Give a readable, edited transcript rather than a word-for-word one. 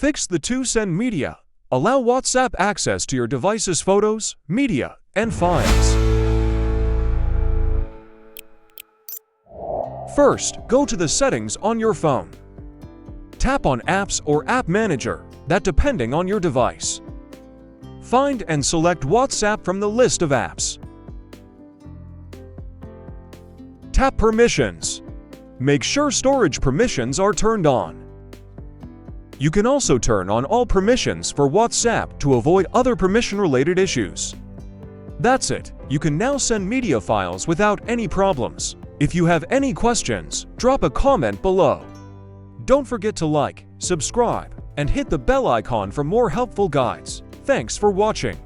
Fix the To Send media. Allow WhatsApp access to your device's photos, media, and files. First, go to the settings on your phone. Tap on Apps or App Manager, that depending on your device. Find and select WhatsApp from the list of apps. Tap Permissions. Make sure storage permissions are turned on. You can also turn on all permissions for WhatsApp to avoid other permission-related issues. That's it. You can now send media files without any problems. If you have any questions, drop a comment below. Don't forget to like, subscribe, and hit the bell icon for more helpful guides. Thanks for watching.